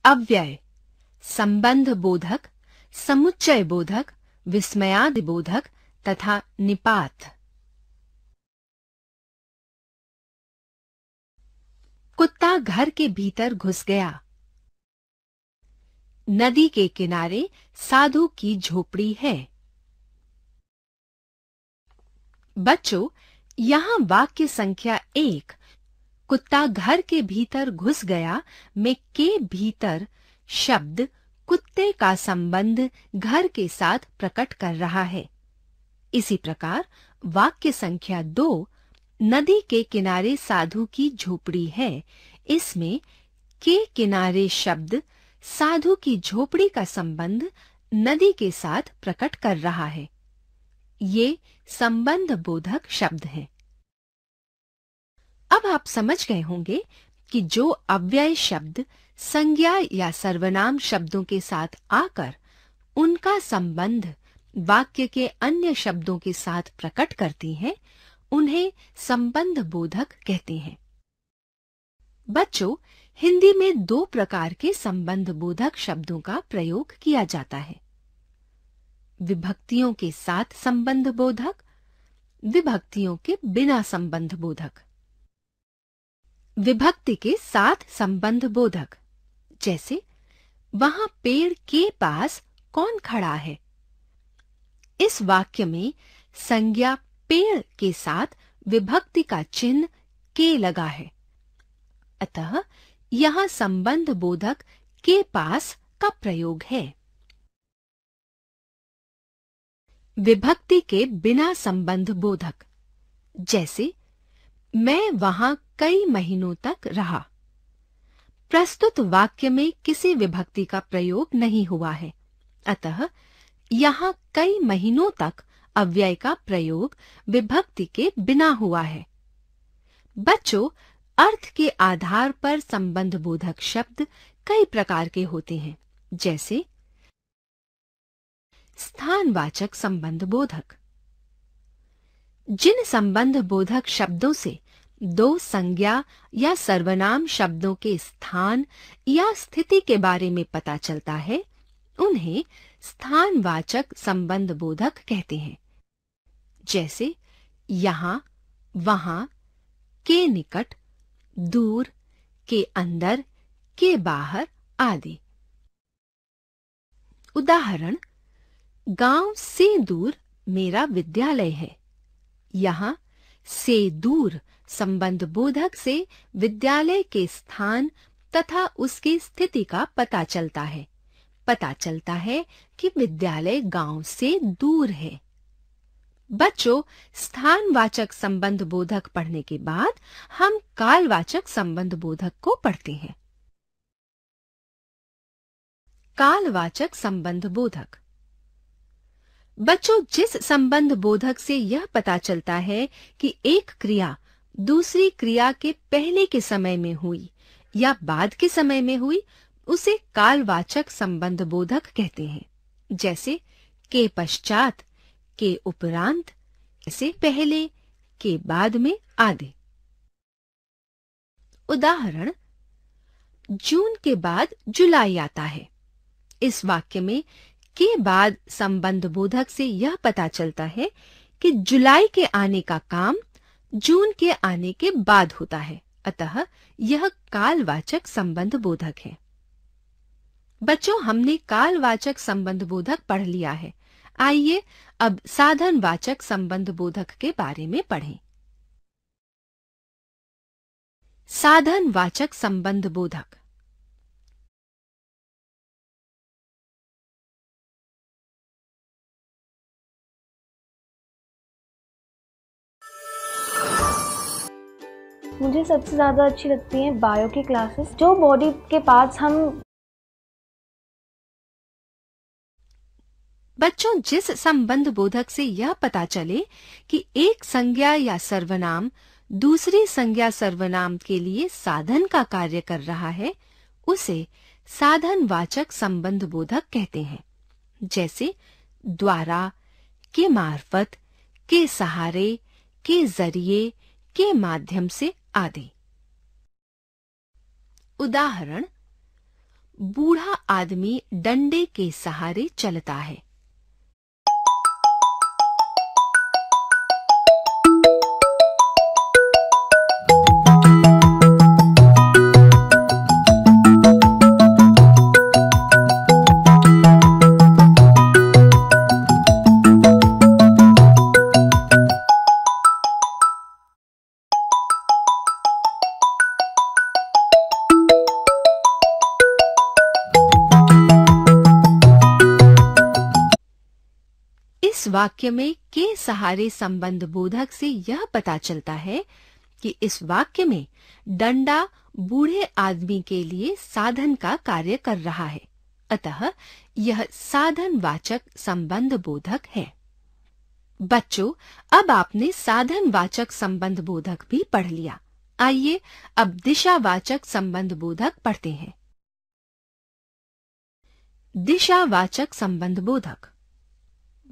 अव्यय, संबंध बोधक, समुच्चय बोधक, विस्मयादि बोधक तथा निपात। कुत्ता घर के भीतर घुस गया। नदी के किनारे साधु की झोपड़ी है। बच्चों, यहाँ वाक्य संख्या 1 कुत्ता घर के भीतर घुस गया में के भीतर शब्द कुत्ते का संबंध घर के साथ प्रकट कर रहा है। इसी प्रकार वाक्य संख्या 2 नदी के किनारे साधु की झोपड़ी है, इसमें के किनारे शब्द साधु की झोपड़ी का संबंध नदी के साथ प्रकट कर रहा है। ये संबंध बोधक शब्द हैं। अब आप समझ गए होंगे कि जो अव्यय शब्द संज्ञा या सर्वनाम शब्दों के साथ आकर उनका संबंध वाक्य के अन्य शब्दों के साथ प्रकट करती हैं, उन्हें संबंध बोधक कहते हैं। बच्चों, हिंदी में 2 प्रकार के संबंध बोधक शब्दों का प्रयोग किया जाता है। विभक्तियों के साथ संबंध बोधक, विभक्तियों के बिना संबंध बोधक। विभक्ति के साथ संबंध बोधक, जैसे वहां पेड़ के पास कौन खड़ा है। इस वाक्य में संज्ञा पेड़ के साथ विभक्ति का चिन्ह के लगा है, अतः यहां संबंध बोधक के पास का प्रयोग है। विभक्ति के बिना संबंध बोधक, जैसे मैं वहां कई महीनों तक रहा। प्रस्तुत वाक्य में किसी विभक्ति का प्रयोग नहीं हुआ है, अतः यहां कई महीनों तक अव्यय का प्रयोग विभक्ति के बिना हुआ है। बच्चों, अर्थ के आधार पर संबंध बोधक शब्द कई प्रकार के होते हैं, जैसे स्थानवाचक संबंध बोधक। जिन संबंध बोधक शब्दों से 2 संज्ञा या सर्वनाम शब्दों के स्थान या स्थिति के बारे में पता चलता है, उन्हें स्थानवाचक संबंध बोधक कहते हैं, जैसे यहाँ, वहां, के निकट, दूर, के अंदर, के बाहर आदि। उदाहरण, गांव से दूर मेरा विद्यालय है। यहाँ से दूर संबंध बोधक से विद्यालय के स्थान तथा उसकी स्थिति का पता चलता है। पता चलता है कि विद्यालय गांव से दूर है। बच्चों, स्थानवाचक संबंध बोधक पढ़ने के बाद हम कालवाचक संबंध बोधक को पढ़ते हैं। कालवाचक संबंध बोधक। बच्चों, जिस संबंध बोधक से यह पता चलता है कि एक क्रिया दूसरी क्रिया के पहले के समय में हुई या बाद के समय में हुई, उसे कालवाचक संबंध बोधक कहते हैं, जैसे के पश्चात, के उपरांत, से पहले, के बाद में आदि। उदाहरण, जून के बाद जुलाई आता है। इस वाक्य में के बाद संबंध बोधक से यह पता चलता है कि जुलाई के आने का काम जून के आने के बाद होता है, अतः यह कालवाचक संबंध बोधक है। बच्चों, हमने कालवाचक संबंध बोधक पढ़ लिया है। आइए अब साधनवाचक संबंध बोधक के बारे में पढ़ें। साधनवाचक संबंध बोधक। मुझे सबसे ज़्यादा अच्छी लगती हैं बायो की क्लासेस। जो बॉडी के पार्ट्स हम बच्चों, जिस संबंध बोधक से यह पता चले कि एक संज्ञा या सर्वनाम दूसरी संज्ञा सर्वनाम के लिए साधन का कार्य कर रहा है, उसे साधनवाचक संबंध बोधक कहते हैं, जैसे द्वारा, के मार्फत, के सहारे, के जरिए, के माध्यम से आदि। उदाहरण, बूढ़ा आदमी डंडे के सहारे चलता है। इस वाक्य में के सहारे संबंध बोधक से यह पता चलता है कि इस वाक्य में डंडा बूढ़े आदमी के लिए साधन का कार्य कर रहा है, अतः यह साधनवाचक संबंध बोधक है। बच्चों, अब आपने साधनवाचक संबंध बोधक भी पढ़ लिया। आइए अब दिशावाचक संबंध बोधक पढ़ते हैं। दिशावाचक संबंध बोधक।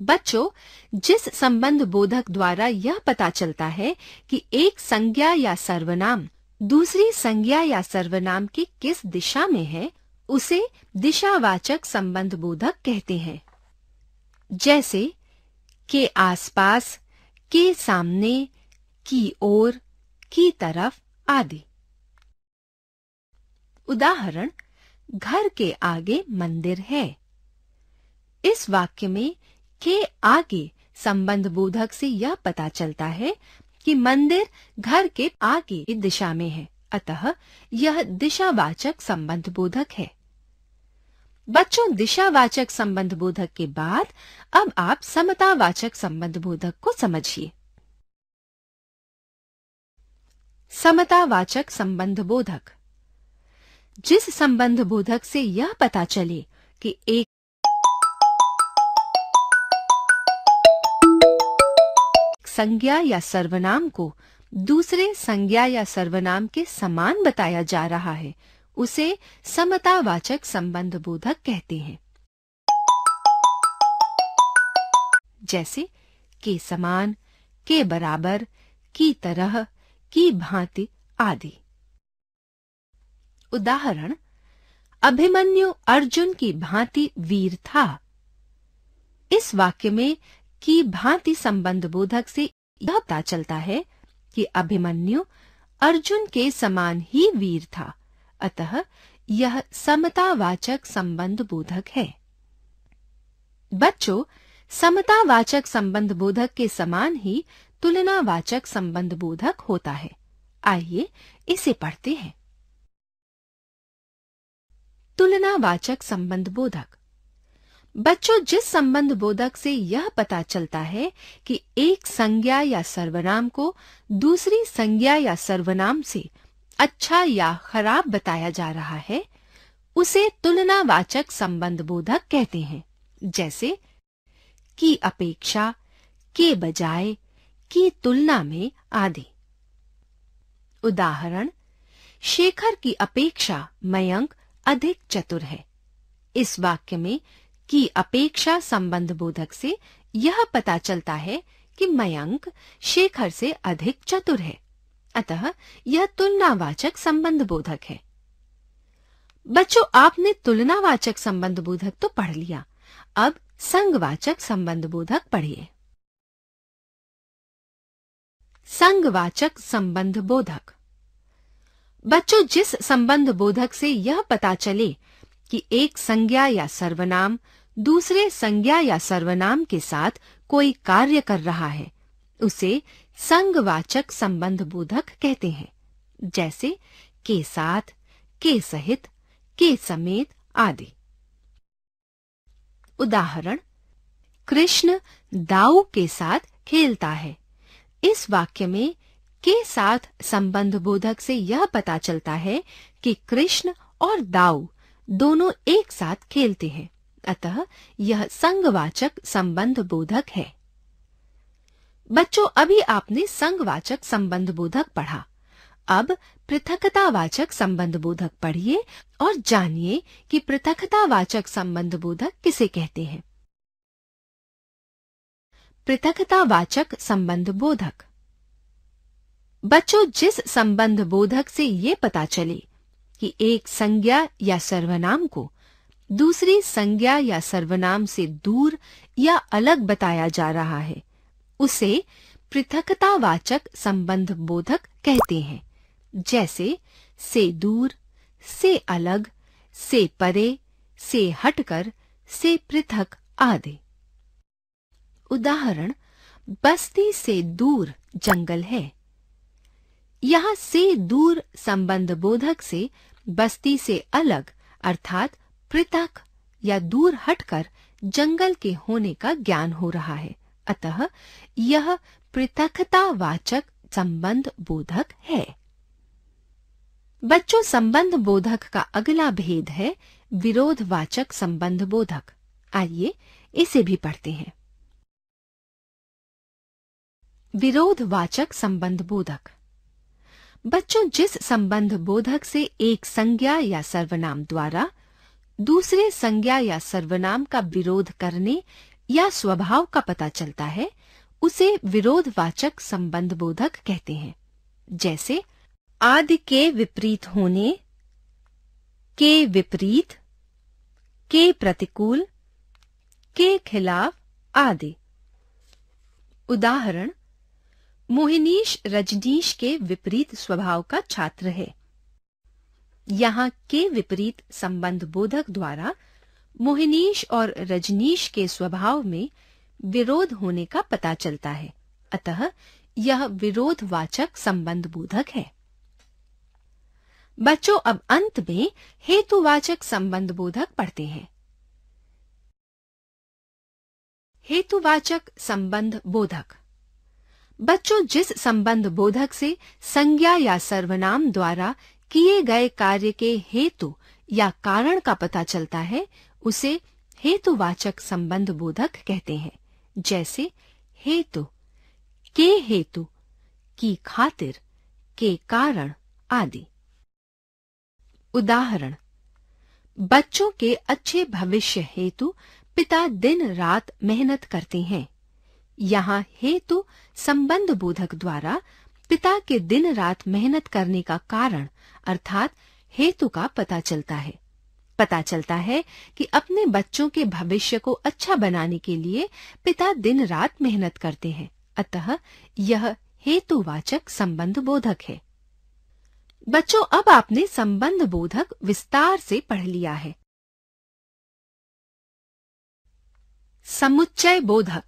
बच्चों, जिस संबंध बोधक द्वारा यह पता चलता है कि एक संज्ञा या सर्वनाम दूसरी संज्ञा या सर्वनाम की किस दिशा में है, उसे दिशावाचक संबंध बोधक कहते हैं। जैसे के आसपास, के सामने, की ओर, की तरफ आदि। उदाहरण, घर के आगे मंदिर है। इस वाक्य में के आगे संबंध बोधक से यह पता चलता है कि मंदिर घर के आगे की दिशा में है, अतः यह दिशावाचक संबंध बोधक है। बच्चों, दिशावाचक संबंध बोधक के बाद अब आप समतावाचक संबंध बोधक को समझिए। समतावाचक संबंध बोधक। जिस संबंध बोधक से यह पता चले कि एक संज्ञा या सर्वनाम को दूसरे संज्ञा या सर्वनाम के समान बताया जा रहा है, उसे समतावाचक संबंध बोधक कहते हैं। जैसे के समान, के बराबर, की तरह, की भांति आदि। उदाहरण, अभिमन्यु अर्जुन की भांति वीर था। इस वाक्य में की भांति संबंध बोधक से यह पता चलता है कि अभिमन्यु अर्जुन के समान ही वीर था, अतः यह समतावाचक संबंध बोधक है। बच्चों, समतावाचक संबंध बोधक के समान ही तुलनावाचक संबंध बोधक होता है। आइए इसे पढ़ते हैं। तुलनावाचक संबंध बोधक। बच्चों, जिस संबंध बोधक से यह पता चलता है कि एक संज्ञा या सर्वनाम को दूसरी संज्ञा या सर्वनाम से अच्छा या खराब बताया जा रहा है, उसे तुलनावाचक संबंध बोधक कहते हैं। जैसे की अपेक्षा, के बजाय, की तुलना में आदि। उदाहरण, शेखर की अपेक्षा मयंक अधिक चतुर है। इस वाक्य में की अपेक्षा संबंध बोधक से यह पता चलता है कि मयंक शेखर से अधिक चतुर है, अतः यह तुलनावाचक संबंध बोधक है। बच्चों, आपने तुलनावाचक संबंध बोधक तो पढ़ लिया, अब संगवाचक संबंध बोधक पढ़िए। संगवाचक संबंध बोधक। बच्चों, जिस संबंध बोधक से यह पता चले कि एक संज्ञा या सर्वनाम दूसरे संज्ञा या सर्वनाम के साथ कोई कार्य कर रहा है, उसे संगवाचक संबंध बोधक कहते हैं। जैसे के साथ, के सहित, के समेत आदि। उदाहरण, कृष्ण दाऊ के साथ खेलता है। इस वाक्य में के साथ संबंध बोधक से यह पता चलता है कि कृष्ण और दाऊ दोनों एक साथ खेलते हैं, अतः यह संगवाचक संबंध बोधक है। बच्चों, अभी आपने संगवाचक संबंध बोधक पढ़ा, अब पृथकतावाचक संबंध बोधक पढ़िए और जानिए कि पृथकतावाचक संबंध बोधक किसे कहते हैं। पृथकतावाचक संबंध बोधक। बच्चों, जिस संबंध बोधक से ये पता चले कि एक संज्ञा या सर्वनाम को दूसरी संज्ञा या सर्वनाम से दूर या अलग बताया जा रहा है, उसे पृथकतावाचक संबंध बोधक कहते हैं, जैसे से दूर, से अलग, से परे, से हटकर, से पृथक आदि। उदाहरण, बस्ती से दूर जंगल है। यहाँ से दूर संबंध बोधक से बस्ती से अलग अर्थात पृथक या दूर हटकर जंगल के होने का ज्ञान हो रहा है, अतः यह पृथकतावाचक संबंध बोधक है। बच्चों, संबंध बोधक का अगला भेद है विरोधवाचक संबंध बोधक। आइए इसे भी पढ़ते हैं। विरोधवाचक संबंध बोधक। बच्चों, जिस संबंध बोधक से एक संज्ञा या सर्वनाम द्वारा दूसरे संज्ञा या सर्वनाम का विरोध करने या स्वभाव का पता चलता है, उसे विरोधवाचक संबंध बोधक कहते हैं। जैसे आदि के विपरीत होने, के विपरीत, के प्रतिकूल, के खिलाफ आदि। उदाहरण, मोहिनीश रजनीश के विपरीत स्वभाव का छात्र है। यहाँ के विपरीत संबंध बोधक द्वारा मोहिनीश और रजनीश के स्वभाव में विरोध होने का पता चलता है, अतः यह विरोधवाचक संबंध बोधक है। बच्चों, अब अंत में हेतुवाचक संबंध बोधक पढ़ते हैं। हेतुवाचक संबंध बोधक। बच्चों, जिस संबंध बोधक से संज्ञा या सर्वनाम द्वारा किए गए कार्य के हेतु या कारण का पता चलता है, उसे हेतुवाचक संबंध बोधक कहते हैं। जैसे हेतु, के हेतु, की खातिर, के कारण आदि। उदाहरण, बच्चों के अच्छे भविष्य हेतु पिता दिन रात मेहनत करते हैं। यहाँ हेतु संबंध बोधक द्वारा पिता के दिन रात मेहनत करने का कारण अर्थात हेतु का पता चलता है। पता चलता है कि अपने बच्चों के भविष्य को अच्छा बनाने के लिए पिता दिन रात मेहनत करते हैं, अतः यह हेतुवाचक संबंध बोधक है। बच्चों, अब आपने संबंध बोधक विस्तार से पढ़ लिया है। समुच्चय बोधक।